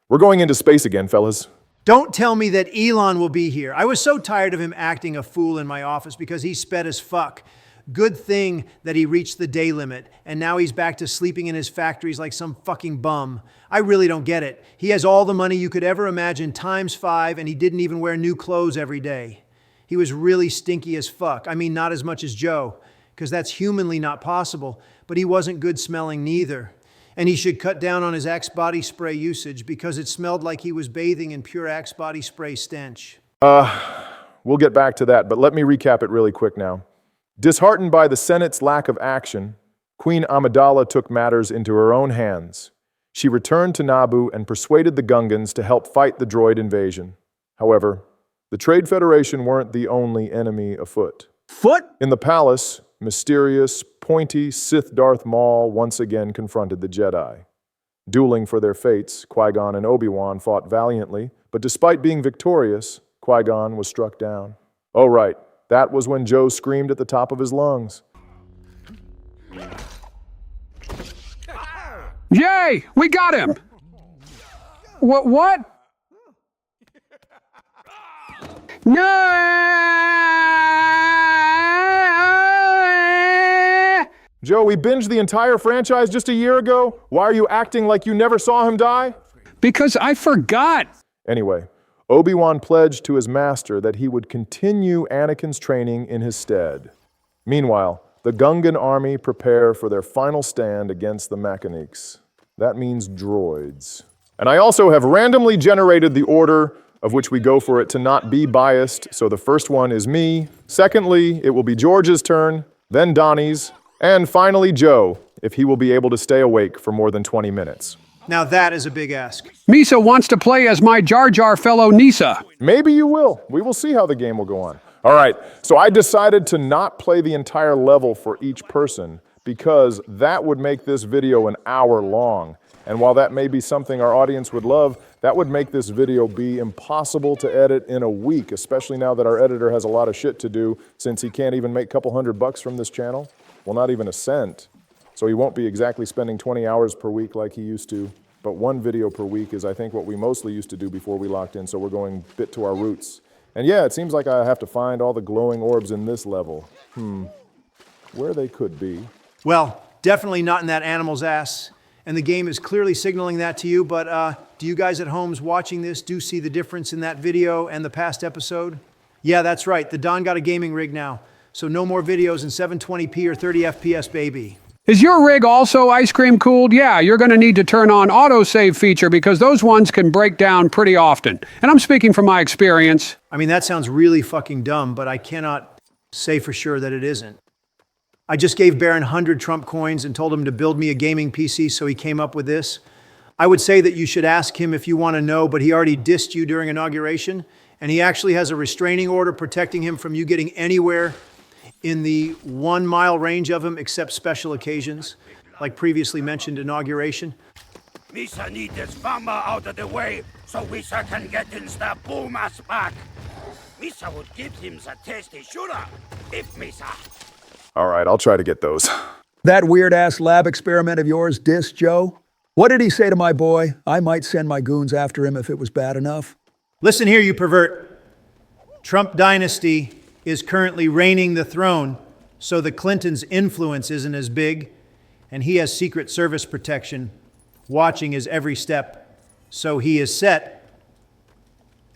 We're going into space again, fellas. Don't tell me that Elon will be here. I was so tired of him acting a fool in my office because he sped as fuck. Good thing that he reached the day limit, and now he's back to sleeping in his factories like some fucking bum. I really don't get it. He has all the money you could ever imagine times 5, and he didn't even wear new clothes every day. He was really stinky as fuck. I mean, not as much as Joe, because that's humanly not possible, but he wasn't good smelling neither. And he should cut down on his Axe body spray usage because it smelled like he was bathing in pure Axe body spray stench. We'll get back to that, but let me recap it really quick now. Disheartened by the Senate's lack of action, Queen Amidala took matters into her own hands. She returned to Naboo and persuaded the Gungans to help fight the droid invasion. However, the Trade Federation weren't the only enemy afoot. In the palace, mysterious, pointy Sith Darth Maul once again confronted the Jedi. Dueling for their fates, Qui-Gon and Obi-Wan fought valiantly, but despite being victorious, Qui-Gon was struck down. Oh right, that was when Joe screamed at the top of his lungs. Yay! We got him! What? No! Joe, we binged the entire franchise just a year ago. Why are you acting like you never saw him die? Because I forgot. Anyway, Obi-Wan pledged to his master that he would continue Anakin's training in his stead. Meanwhile, the Gungan army prepare for their final stand against the Mechanics. That means droids. And I also have randomly generated the order of which we go for it to not be biased, so the first one is me. Secondly, it will be George's turn, then Donnie's, and finally Joe, if he will be able to stay awake for more than 20 minutes. Now that is a big ask. Misa wants to play as my Jar Jar fellow Nisa. Maybe you will. We will see how the game will go on. All right, so I decided to not play the entire level for each person because that would make this video an hour long. And while that may be something our audience would love, that would make this video be impossible to edit in a week, especially now that our editor has a lot of shit to do since he can't even make a couple $100 from this channel. Well, not even a cent. So he won't be exactly spending 20 hours per week like he used to. But one video per week is, I think, what we mostly used to do before we locked in, so we're going bit to our roots. And yeah, it seems like I have to find all the glowing orbs in this level. Where they could be. Well, definitely not in that animal's ass. And the game is clearly signaling that to you, but do you guys at homes watching this do see the difference in that video and the past episode? Yeah, that's right. The Don got a gaming rig now. So no more videos in 720p or 30 FPS, baby. Is your rig also ice cream cooled? Yeah, you're going to need to turn on autosave feature because those ones can break down pretty often. And I'm speaking from my experience. I mean, that sounds really fucking dumb, but I cannot say for sure that it isn't. I just gave Baron 100 Trump coins and told him to build me a gaming PC, so he came up with this. I would say that you should ask him if you want to know, but he already dissed you during inauguration, and he actually has a restraining order protecting him from you getting anywhere in the 1 mile range of him except special occasions, like previously mentioned inauguration. Misa need this farmer out of the way so Misa can get in the Pumas back. Misa would give him the tasty shooter if Misa. All right, I'll try to get those. That weird-ass lab experiment of yours dissed Joe? What did he say to my boy? I might send my goons after him if it was bad enough. Listen here, you pervert. Trump dynasty is currently reigning the throne, so the Clintons' influence isn't as big, and he has Secret Service protection, watching his every step, so he is set.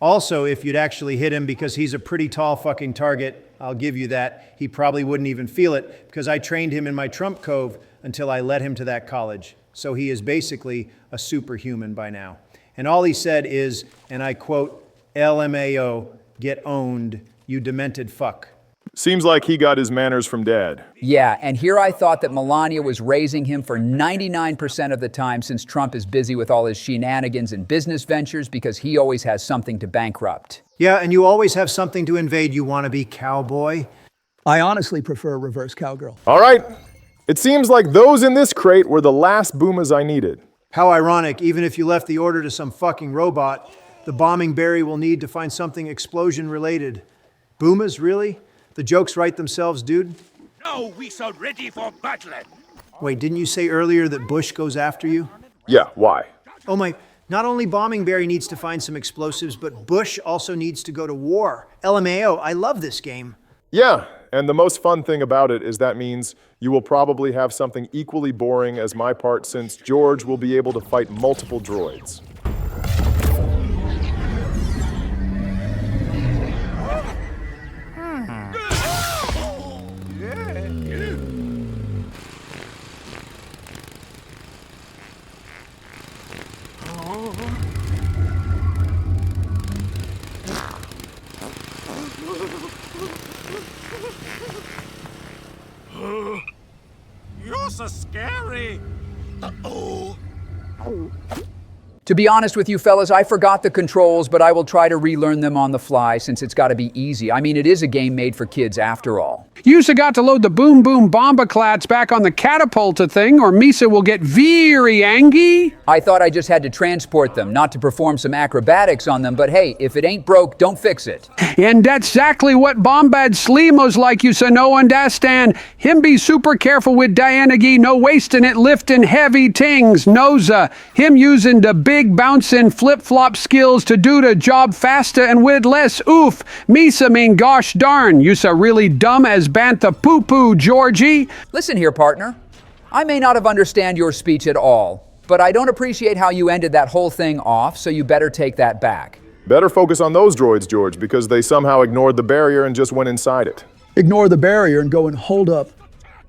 Also, if you'd actually hit him because he's a pretty tall fucking target, I'll give you that, he probably wouldn't even feel it because I trained him in my Trump Cove until I led him to that college. So he is basically a superhuman by now. And all he said is, and I quote, LMAO, get owned, you demented fuck. Seems like he got his manners from Dad. Yeah, and here I thought that Melania was raising him for 99% of the time since Trump is busy with all his shenanigans and business ventures because he always has something to bankrupt. Yeah, and you always have something to invade, you wannabe cowboy. I honestly prefer reverse cowgirl. All right. It seems like those in this crate were the last boomas I needed. How ironic, even if you left the order to some fucking robot, the bombing Barry will need to find something explosion-related. Boomas, really? The jokes write themselves, dude. Now we are ready for battle. Wait, didn't you say earlier that Bush goes after you? Yeah, why? Oh my, Not only Bombingberry needs to find some explosives, but Bush also needs to go to war. LMAO, I love this game. Yeah, and the most fun thing about it is that means you will probably have something equally boring as my part, since George will be able to fight multiple droids. You're so scary. Uh-oh. To be honest with you fellas, I forgot the controls, but I will try to relearn them on the fly since it's got to be easy. I mean, it is a game made for kids after all. You've got to load the boom boom bombaclats back on the catapulta thing, or Misa will get very angry. I thought I just had to transport them, not to perform some acrobatics on them, but hey, if it ain't broke, don't fix it. And that's exactly what Bombad Slimo's like, you say no understand. Him be super careful with Dianagy, no wasting it lifting heavy things. Noza, him using the big bouncing flip-flop skills to do the job faster and with less oof. Misa mean gosh darn, you say really dumb as banter poo-poo, Georgie. Listen here, partner. I may not have understand your speech at all, but I don't appreciate how you ended that whole thing off, so you better take that back. Better focus on those droids, George, because they somehow ignored the barrier and just went inside it. Ignore the barrier and go and hold up.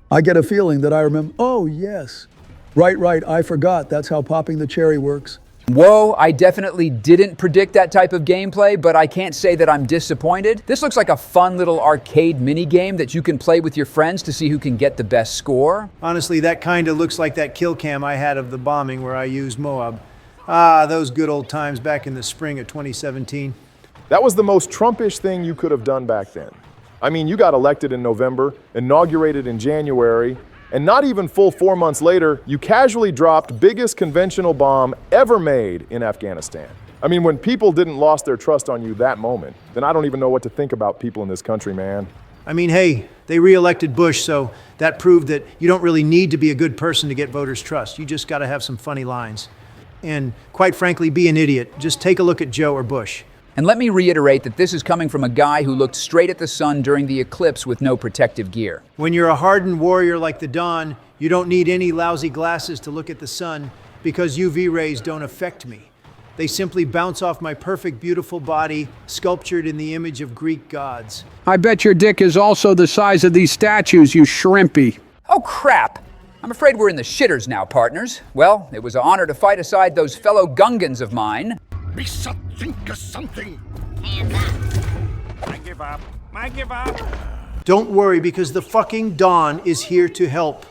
I get a feeling that I remember. Oh, yes. Right, I forgot. That's how popping the cherry works. Whoa, I definitely didn't predict that type of gameplay, but I can't say that I'm disappointed. This looks like a fun little arcade mini-game that you can play with your friends to see who can get the best score. Honestly, that kind of looks like that kill cam I had of the bombing where I used Moab. Ah, those good old times back in the spring of 2017. That was the most Trumpish thing you could have done back then. I mean, you got elected in November, inaugurated in January, and not even full 4 months later, you casually dropped biggest conventional bomb ever made in Afghanistan. I mean, when people didn't lost their trust on you that moment, then I don't even know what to think about people in this country, man. I mean, hey, they re-elected Bush, so that proved that you don't really need to be a good person to get voters' trust. You just gotta have some funny lines. And quite frankly, be an idiot. Just take a look at Joe or Bush. And let me reiterate that this is coming from a guy who looked straight at the sun during the eclipse with no protective gear. When you're a hardened warrior like the Don, you don't need any lousy glasses to look at the sun because UV rays don't affect me. They simply bounce off my perfect, beautiful body, sculptured in the image of Greek gods. I bet your dick is also the size of these statues, you shrimpy. Oh crap! I'm afraid we're in the shitters now, partners. Well, it was an honor to fight aside those fellow Gungans of mine. Misa, think of something. I give up. I give up. Don't worry, because the fucking Don is here to help.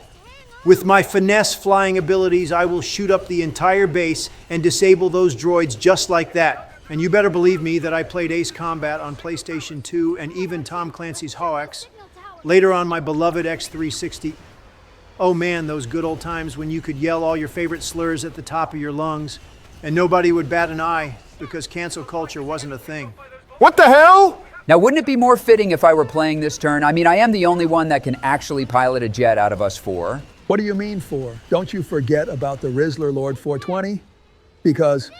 With my finesse flying abilities, I will shoot up the entire base and disable those droids just like that. And you better believe me that I played Ace Combat on PlayStation 2 and even Tom Clancy's HOX. Later on, my beloved X360. Oh man, those good old times when you could yell all your favorite slurs at the top of your lungs and nobody would bat an eye because cancel culture wasn't a thing. What the hell? Now, wouldn't it be more fitting if I were playing this turn? I mean, I am the only one that can actually pilot a jet out of us four. What do you mean for? Don't you forget about the Rizzler Lord 420? Because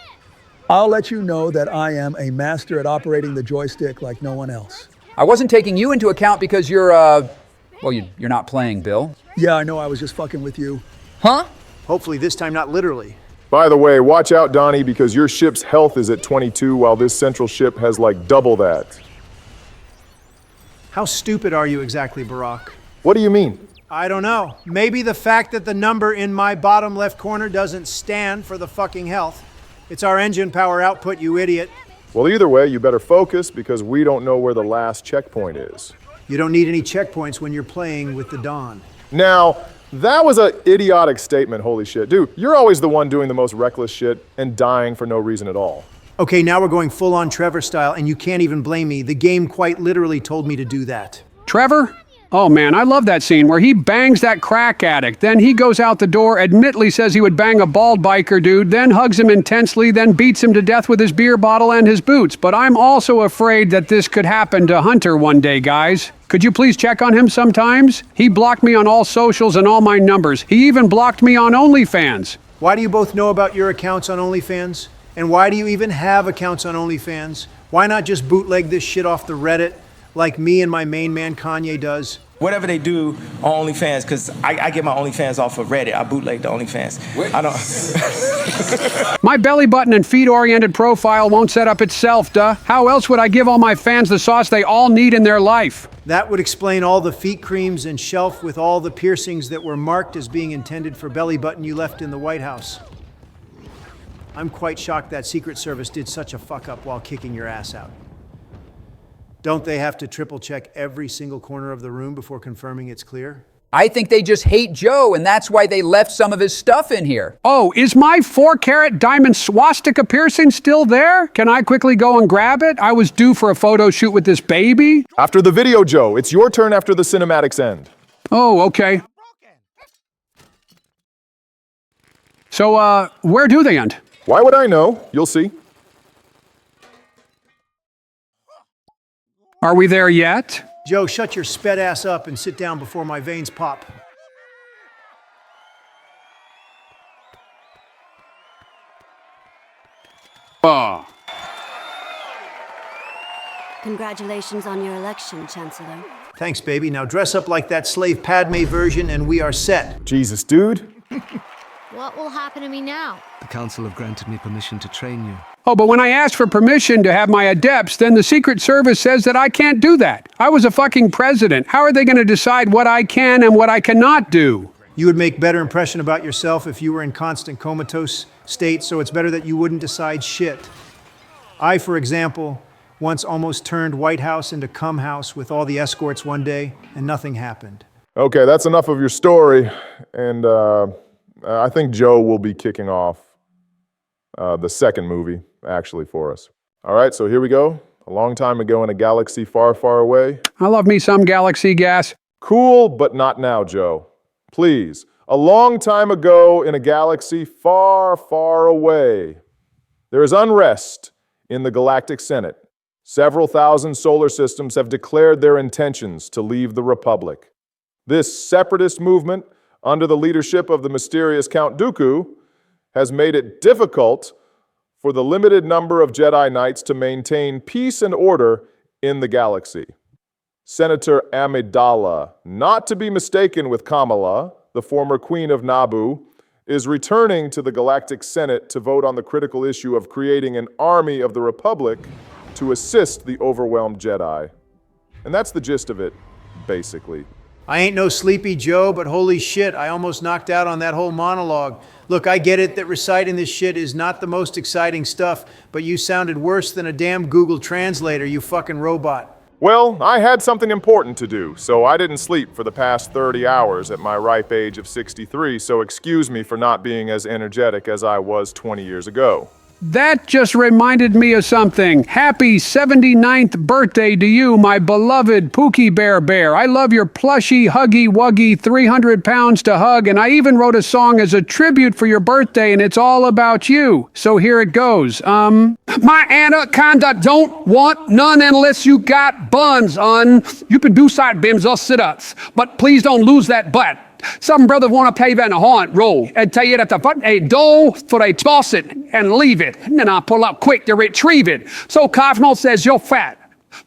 I'll let you know that I am a master at operating the joystick like no one else. I wasn't taking you into account because you're, well, you're not playing, Bill. Yeah, I know, I was just fucking with you. Huh? Hopefully this time not literally. By the way, watch out, Donnie, because your ship's health is at 22 while this central ship has like double that. How stupid are you exactly, Barack? What do you mean? I don't know. Maybe the fact that the number in my bottom left corner doesn't stand for the fucking health. It's our engine power output, you idiot. Well, either way, you better focus because we don't know where the last checkpoint is. You don't need any checkpoints when you're playing with the Dawn. Now, that was an idiotic statement, holy shit. Dude, you're always the one doing the most reckless shit and dying for no reason at all. Okay, now we're going full-on Trevor style, and you can't even blame me. The game quite literally told me to do that. Trevor? Oh man, I love that scene where he bangs that crack addict, then he goes out the door, admittedly says he would bang a bald biker dude, then hugs him intensely, then beats him to death with his beer bottle and his boots. But I'm also afraid that this could happen to Hunter one day, guys. Could you please check on him sometimes? He blocked me on all socials and all my numbers. He even blocked me on OnlyFans. Why do you both know about your accounts on OnlyFans? And why do you even have accounts on OnlyFans? Why not just bootleg this shit off the Reddit like me and my main man Kanye does? Whatever they do on OnlyFans, because I get my OnlyFans off of Reddit. I bootleg the OnlyFans. I don't. My belly button and feet-oriented profile won't set up itself, duh. How else would I give all my fans the sauce they all need in their life? That would explain all the feet creams and shelf with all the piercings that were marked as being intended for belly button you left in the White House. I'm quite shocked that Secret Service did such a fuck-up while kicking your ass out. Don't they have to triple-check every single corner of the room before confirming it's clear? I think they just hate Joe, and that's why they left some of his stuff in here. Oh, is my 4-carat diamond swastika piercing still there? Can I quickly go and grab it? I was due for a photo shoot with this baby. After the video, Joe, it's your turn after the cinematics end. Oh, okay. So, where do they end? Why would I know? You'll see. Are we there yet? Joe, shut your sped ass up and sit down before my veins pop. Oh. Congratulations on your election, Chancellor. Thanks, baby. Now dress up like that slave Padme version and we are set. Jesus, dude. What will happen to me now? The council have granted me permission to train you. Oh, but when I asked for permission to have my adepts, then the Secret Service says that I can't do that. I was a fucking president. How are they going to decide what I can and what I cannot do? You would make better impression about yourself if you were in constant comatose state, so it's better that you wouldn't decide shit. I, for example, once almost turned White House into cum house with all the escorts one day, and nothing happened. Okay, that's enough of your story. And I think Joe will be kicking off the second movie, actually, for us. All right, so here we go. A long time ago in a galaxy far, far away. I love me some galaxy gas. Cool, but not now, Joe. Please. A long time ago in a galaxy far, far away. There is unrest in the Galactic Senate. Several thousand solar systems have declared their intentions to leave the Republic. This separatist movement, under the leadership of the mysterious Count Dooku, has made it difficult for the limited number of Jedi Knights to maintain peace and order in the galaxy. Senator Amidala, not to be mistaken with Kamala, the former Queen of Naboo, is returning to the Galactic Senate to vote on the critical issue of creating an army of the Republic to assist the overwhelmed Jedi. And that's the gist of it, basically. I ain't no sleepy Joe, but holy shit, I almost knocked out on that whole monologue. Look, I get it that reciting this shit is not the most exciting stuff, but you sounded worse than a damn Google Translator, you fucking robot. Well, I had something important to do, so I didn't sleep for the past 30 hours at my ripe age of 63, so excuse me for not being as energetic as I was 20 years ago. That just reminded me of something. Happy 79th birthday to you, my beloved Pookie Bear Bear. I love your plushy, huggy, wuggy, 300 pounds to hug, and I even wrote a song as a tribute for your birthday, and it's all about you. So here it goes. My anaconda don't want none unless you got buns, You can do side bims or sit-ups, but please don't lose that butt. Some brother want to pay you in a haunt roll and tell you that the button a door for they toss it and leave it. And then I pull up quick to retrieve it. So Cosmo says you're fat.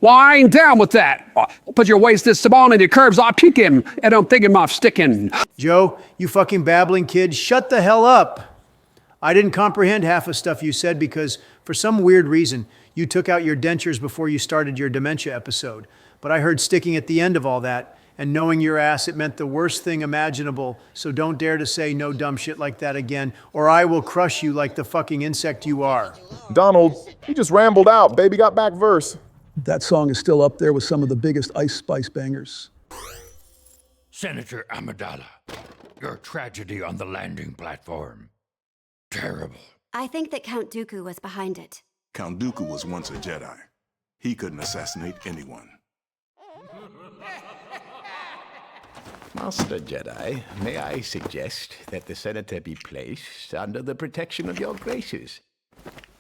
Well, I ain't down with that. Put your waist is small and your curves are peeking, and I'm thinking of sticking. Joe, you fucking babbling kid, shut the hell up. I didn't comprehend half the stuff you said because for some weird reason, you took out your dentures before you started your dementia episode. But I heard sticking at the end of all that. And knowing your ass, it meant the worst thing imaginable, so don't dare to say no dumb shit like that again, or I will crush you like the fucking insect you are. Donald, he just rambled out. Baby got back verse. That song is still up there with some of the biggest Ice Spice bangers. Senator Amidala, your tragedy on the landing platform. Terrible. I think that Count Dooku was behind it. Count Dooku was once a Jedi. He couldn't assassinate anyone. Master Jedi, may I suggest that the Senator be placed under the protection of your graces?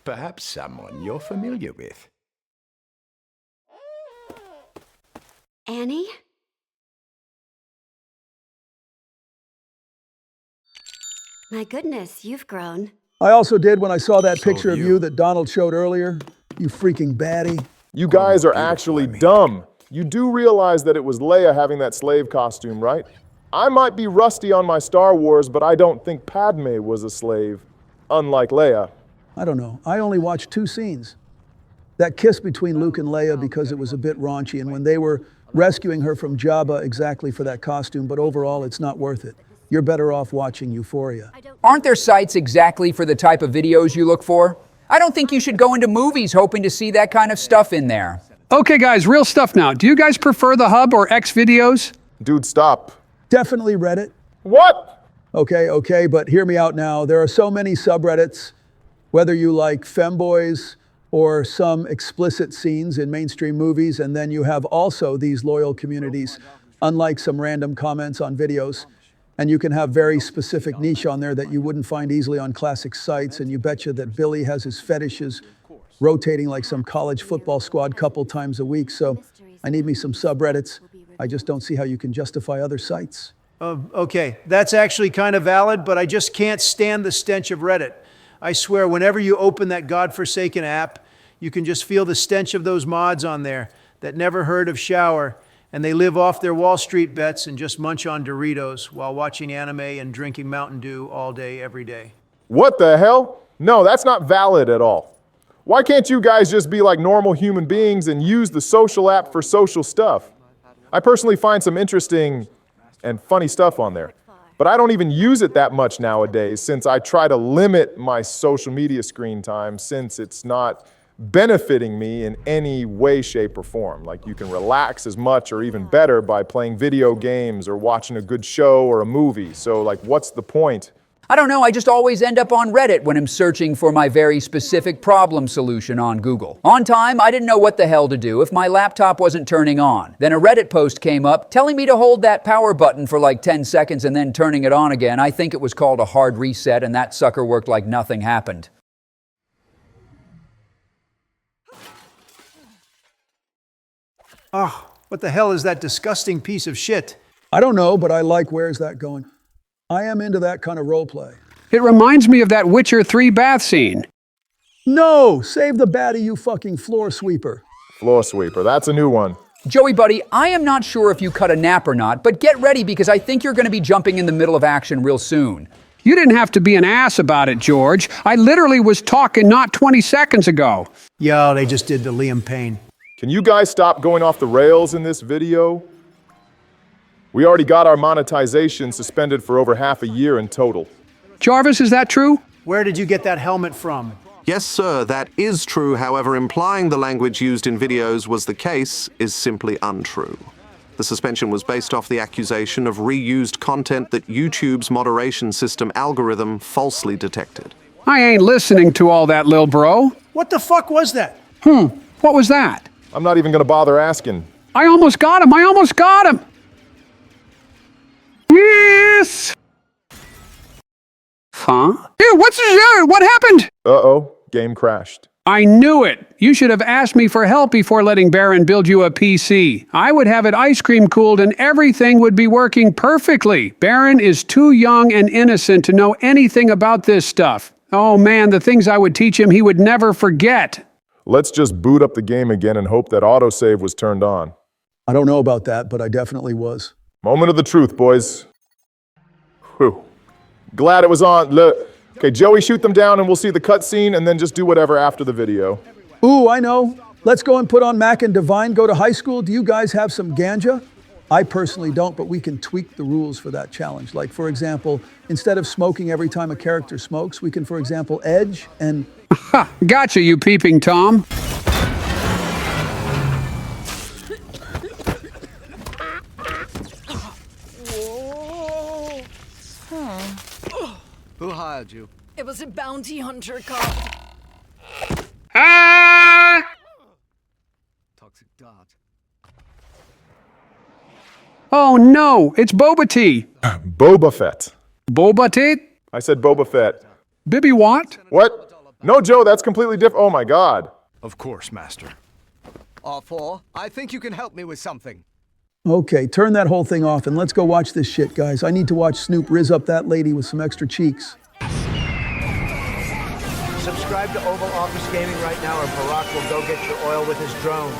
Perhaps someone you're familiar with. Annie? My goodness, you've grown. I also did when I saw that picture of you that Donald showed earlier. You freaking baddie. You guys are actually dumb. You do realize that it was Leia having that slave costume, right? I might be rusty on my Star Wars, but I don't think Padme was a slave, unlike Leia. I don't know. I only watched 2 scenes. That kiss between Luke and Leia because it was a bit raunchy, and when they were rescuing her from Jabba exactly for that costume, but overall it's not worth it. You're better off watching Euphoria. Aren't there sites exactly for the type of videos you look for? I don't think you should go into movies hoping to see that kind of stuff in there. Okay, guys, real stuff now. Do you guys prefer the Hub or X videos? Dude, stop. Definitely Reddit. What? Okay, but hear me out now. There are so many subreddits, whether you like femboys or some explicit scenes in mainstream movies, and then you have also these loyal communities, unlike some random comments on videos. And you can have very specific niche on there that you wouldn't find easily on classic sites, and you betcha that Billy has his fetishes rotating like some college football squad couple times a week, so I need me some subreddits. I just don't see how you can justify other sites. Okay, that's actually kind of valid, but I just can't stand the stench of Reddit. I swear, whenever you open that godforsaken app, you can just feel the stench of those mods on there that never heard of shower, and they live off their Wall Street bets and just munch on Doritos while watching anime and drinking Mountain Dew all day, every day. What the hell? No, that's not valid at all. Why can't you guys just be like normal human beings and use the social app for social stuff? I personally find some interesting and funny stuff on there, but I don't even use it that much nowadays since I try to limit my social media screen time since it's not benefiting me in any way, shape, or form. Like you can relax as much or even better by playing video games or watching a good show or a movie. So like, what's the point? I don't know, I just always end up on Reddit when I'm searching for my very specific problem solution on Google. On time, I didn't know what the hell to do if my laptop wasn't turning on. Then a Reddit post came up telling me to hold that power button for like 10 seconds and then turning it on again. I think it was called a hard reset, and that sucker worked like nothing happened. Oh, what the hell is that disgusting piece of shit? I don't know, but I like Where's That Going? I am into that kind of role play. It reminds me of that Witcher 3 bath scene. No! Save the baddie, you fucking floor sweeper. Floor sweeper, that's a new one. Joey, buddy, I am not sure if you cut a nap or not, but get ready because I think you're going to be jumping in the middle of action real soon. You didn't have to be an ass about it, George. I literally was talking not 20 seconds ago. Yo, they just did the Liam Payne. Can you guys stop going off the rails in this video? We already got our monetization suspended for over half a year in total. Jarvis, is that true? Where did you get that helmet from? Yes, sir, that is true. However, implying the language used in videos was the case is simply untrue. The suspension was based off the accusation of reused content that YouTube's moderation system algorithm falsely detected. I ain't listening to all that, lil bro. What the fuck was that? What was that? I'm not even gonna bother asking. I almost got him! Yes! Huh? Ew, what happened? Uh-oh, game crashed. I knew it! You should have asked me for help before letting Baron build you a PC. I would have it ice cream cooled and everything would be working perfectly. Baron is too young and innocent to know anything about this stuff. Oh man, the things I would teach him he would never forget. Let's just boot up the game again and hope that autosave was turned on. I don't know about that, but I definitely was. Moment of the truth, boys. Whew. Glad it was on. Look. Okay, Joey, shoot them down and we'll see the cutscene and then just do whatever after the video. Ooh, I know. Let's go and put on Mac and Divine, go to high school. Do you guys have some ganja? I personally don't, but we can tweak the rules for that challenge. Like, for example, instead of smoking every time a character smokes, we can, for example, edge and... Ha! Gotcha, you peeping Tom. Who hired you? It was a bounty hunter cop. Toxic dart. Oh no, it's Boba Tea. Boba Fett. Boba Tea? I said Boba Fett. Bibby what? What? No, Joe, that's completely different. Oh my God. Of course, Master. R4, I think you can help me with something. Okay, turn that whole thing off and let's go watch this shit, guys. I need to watch Snoop rizz up that lady with some extra cheeks. Subscribe to Oval Office Gaming right now, or Barack will go get your oil with his drones.